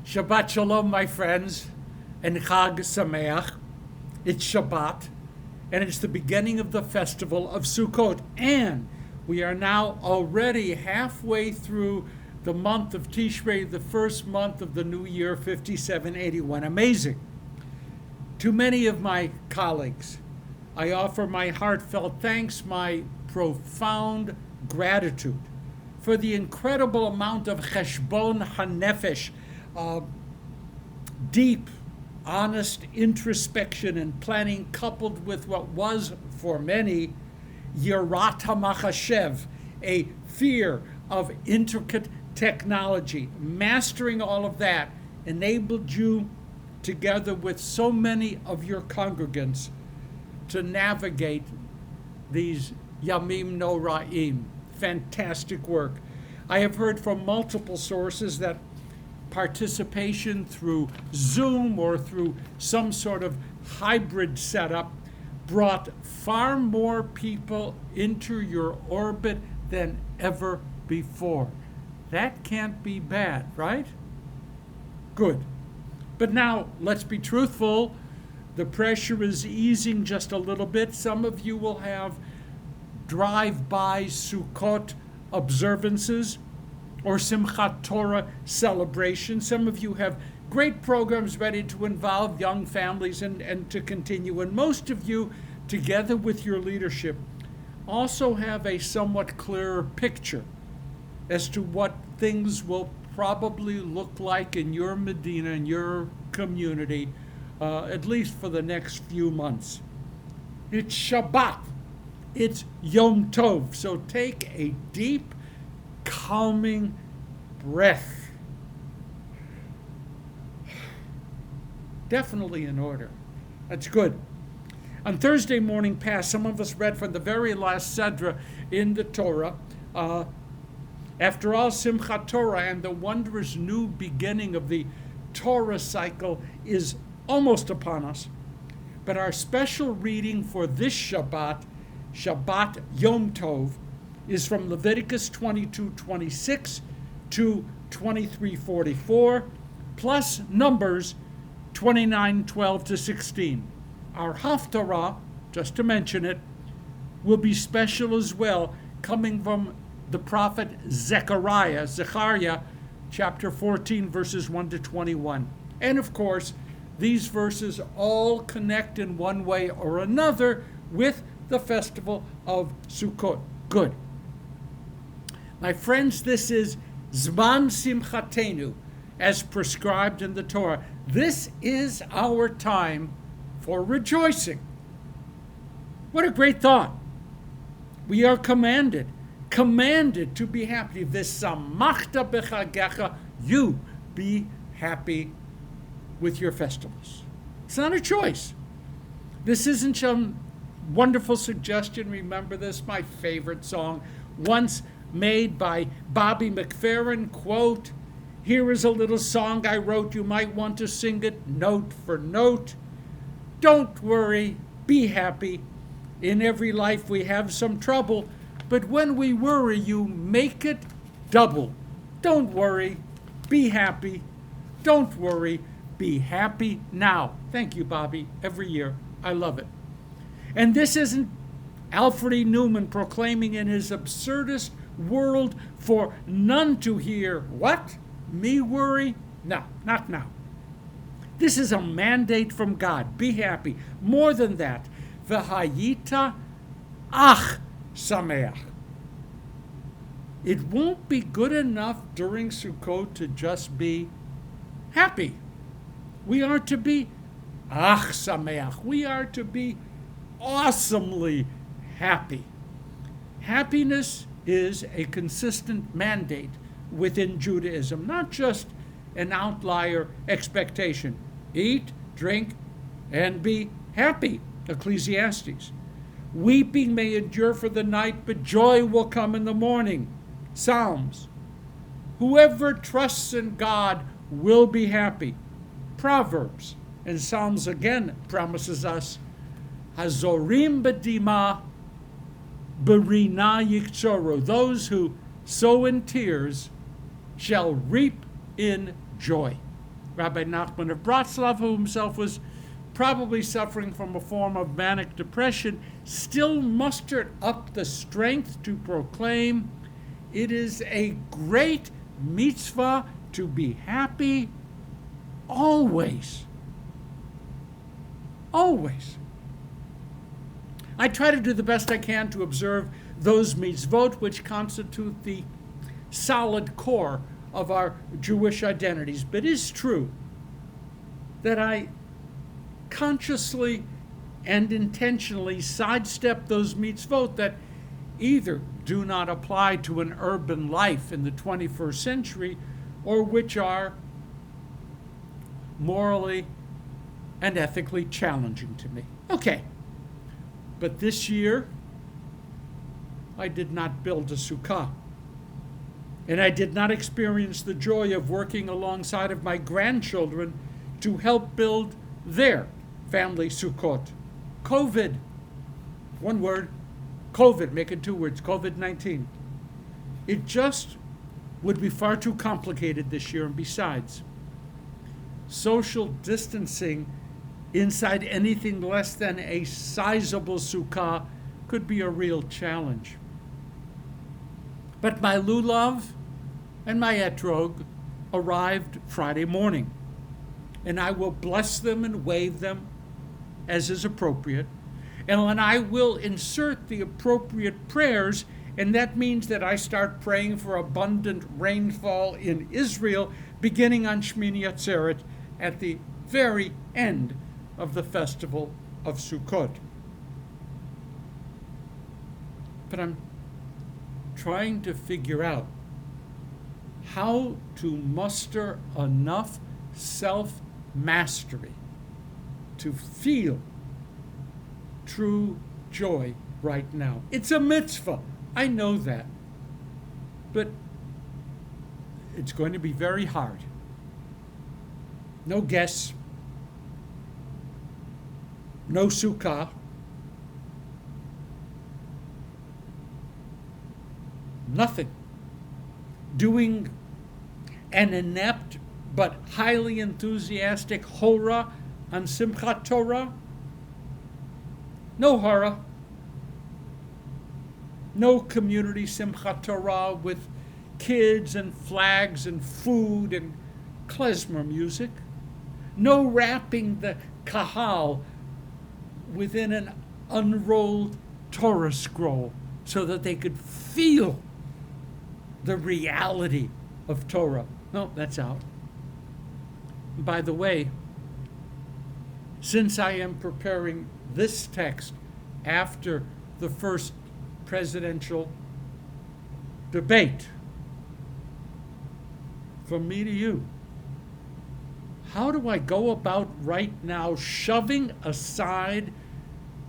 Shabbat Shalom, my friends, and Chag Samayach. It's Shabbat, and it's the beginning of the festival of Sukkoth. And we are now already halfway through the month of Tishrei, the first month of the new year, 5781. Amazing. To many of my colleagues, I offer my heartfelt thanks, my profound gratitude for the incredible amount of cheshbon hanefesh, deep, honest introspection and planning, coupled with what was, for many, yirat hamachashev, a fear of intricate technology. Mastering all of that enabled you, together with so many of your congregants, to navigate these yamim noraim. Fantastic work. I have heard from multiple sources that participation through Zoom or through some sort of hybrid setup brought far more people into your orbit than ever before. That can't be bad, right? Good. But now, let's be truthful. The pressure is easing just a little bit. Some of you will have drive-by Sukkot observances or Simchat Torah celebrations. Some of you have great programs ready to involve young families and to continue. And most of you, together with your leadership, also have a somewhat clearer picture as to what things will probably look like in your Medina, in your community, at least for the next few months. It's Shabbat. It's Yom Tov. So take a deep, calming breath. Definitely in order. That's good. On Thursday morning past, some of us read from the very last Sedra in the Torah. After all, Simchat Torah and the wondrous new beginning of the Torah cycle is almost upon us. But our special reading for this Shabbat, Shabbat Yom Tov, is from Leviticus 22:26 to 23:44, plus Numbers 29:12 to 16. Our Haftarah, just to mention it, will be special as well, coming from the prophet Zechariah, chapter 14, verses 1 to 21. And of course, these verses all connect in one way or another with the festival of Sukkot. Good. My friends, this is Zman Simchatenu, as prescribed in the Torah. This is our time for rejoicing. What a great thought. We are commanded to be happy. V'samachta b'chagecha, you be happy with your festivals. It's not a choice. This isn't some wonderful suggestion. Remember this, my favorite song, once made by Bobby McFerrin, quote, "Here is a little song I wrote, you might want to sing it note for note. Don't worry, be happy. In every life we have some trouble, but when we worry, you make it double. Don't worry, be happy. Don't worry, be happy now." Thank you, Bobby, every year. I love it. And this isn't Alfred E. Newman proclaiming in his absurdist world for none to hear, "What? Me worry?" No, not now. This is a mandate from God. Be happy. More than that, v'hayita ach sameach. It won't be good enough during Sukkot to just be happy. We are to be ach sameach. We are to be awesomely happy. Happiness is a consistent mandate within Judaism, not just an outlier expectation. Eat, drink, and be happy. Ecclesiastes. Weeping may endure for the night, but joy will come in the morning. Psalms. Whoever trusts in God will be happy. Proverbs. And Psalms again promises us, Hazorim bedima berina yiktsoro. Those who sow in tears shall reap in joy. Rabbi Nachman of Bratslav, who himself was probably suffering from a form of manic depression, still mustered up the strength to proclaim, "It is a great mitzvah to be happy always." Always. I try to do the best I can to observe those mitzvot which constitute the solid core of our Jewish identities. But it is true that I consciously and intentionally sidestep those mitzvot that either do not apply to an urban life in the 21st century or which are morally and ethically challenging to me. Okay, but this year I did not build a sukkah, and I did not experience the joy of working alongside of my grandchildren to help build their family Sukkoth. COVID, one word, COVID, make it two words, COVID-19. It just would be far too complicated this year, and besides, social distancing inside anything less than a sizable sukkah could be a real challenge. But my lulav and my etrog arrived Friday morning, and I will bless them and wave them as is appropriate, and I will insert the appropriate prayers, and that means that I start praying for abundant rainfall in Israel beginning on Shmini Atzeret at the very end of the festival of Sukkot. But I'm trying to figure out how to muster enough self-mastery to feel true joy right now. It's a mitzvah, I know that, but it's going to be very hard. No guests, no sukkah, nothing. Doing an inept but highly enthusiastic hora on Simchat Torah, no hora, no community Simchat Torah with kids and flags and food and klezmer music, no wrapping the kahal within an unrolled Torah scroll so that they could feel the reality of Torah. No, that's out. By the way, since I am preparing this text after the first presidential debate, from me to you, how do I go about right now shoving aside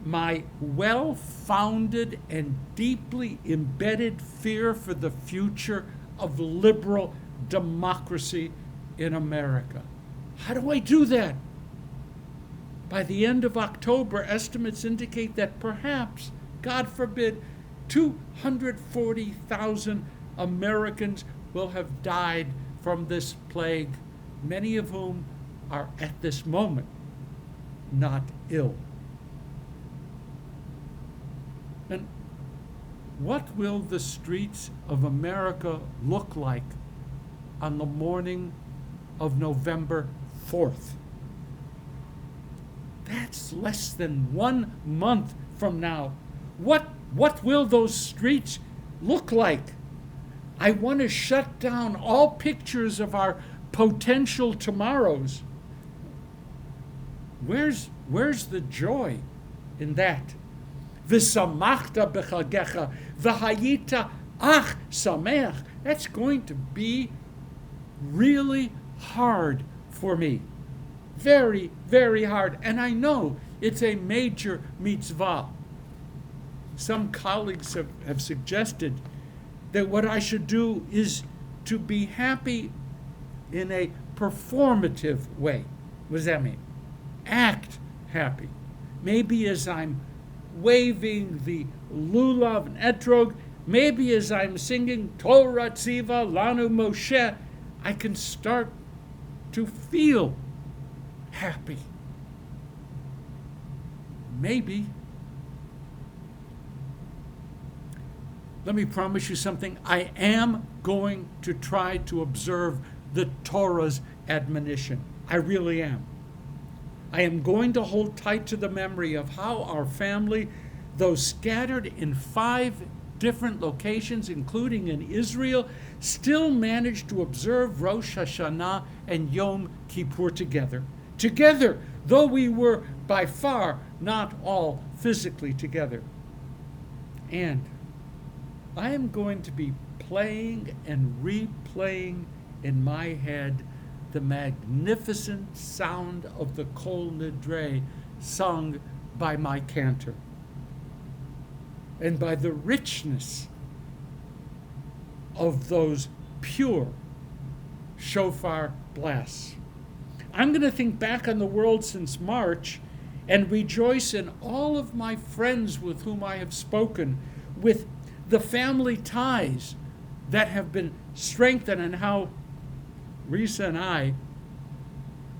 my well-founded and deeply embedded fear for the future of liberal democracy in America? How do I do that? By the end of October, estimates indicate that perhaps, God forbid, 240,000 Americans will have died from this plague, many of whom are at this moment not ill. And what will the streets of America look like on the morning of November 4th? That's less than 1 month from now. What will those streets look like? I want to shut down all pictures of our potential tomorrows. Where's the joy in that? V'samachta b'chagecha v'hayita ach samayach. That's going to be really hard for me. Very, very hard. And I know it's a major mitzvah. Some colleagues have suggested that what I should do is to be happy in a performative way. What does that mean? Act happy. Maybe as I'm waving the lulav and etrog, maybe as I'm singing Torah Tziva Lanu Moshe, I can start to feel happy. Maybe. Let me promise you something. I am going to try to observe the Torah's admonition. I really am. I am going to hold tight to the memory of how our family, though scattered in 5 different locations, including in Israel, still managed to observe Rosh Hashanah and Yom Kippur together. Together, though we were by far not all physically together. And I am going to be playing and replaying in my head the magnificent sound of the Kol Nidre sung by my cantor, and by the richness of those pure shofar blasts. I'm going to think back on the world since March and rejoice in all of my friends with whom I have spoken, with the family ties that have been strengthened, and how Risa and I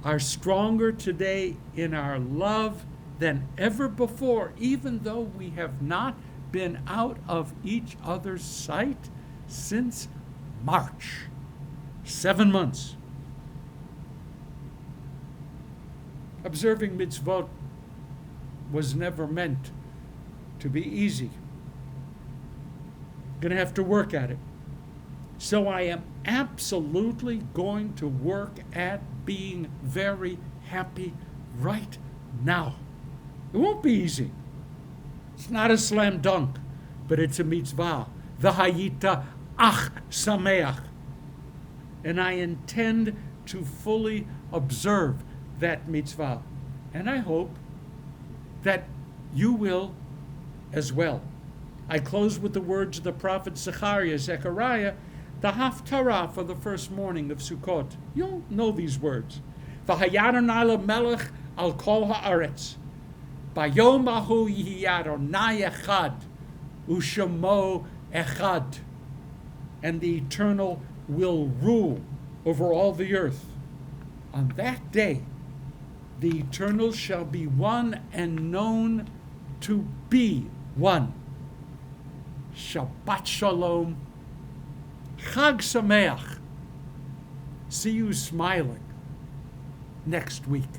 are stronger today in our love than ever before, even though we have not been out of each other's sight since March. 7 months. Observing mitzvot was never meant to be easy. Going to have to work at it. So I am absolutely going to work at being very happy right now. It won't be easy. It's not a slam dunk, but it's a mitzvah. V'hayita ach Samayach. And I intend to fully observe that mitzvah. And I hope that you will as well. I close with the words of the prophet Zechariah, the Haftarah for the first morning of Sukkot. You'll know these words. V'hayad Adonai melech al kol haaretz. Bayom ahu yihi Adonai echad, u'shemo echad. And the Eternal will rule over all the earth. On that day, the Eternal shall be one and known to be one. Shabbat Shalom. Chag Samayach. See you smiling next week.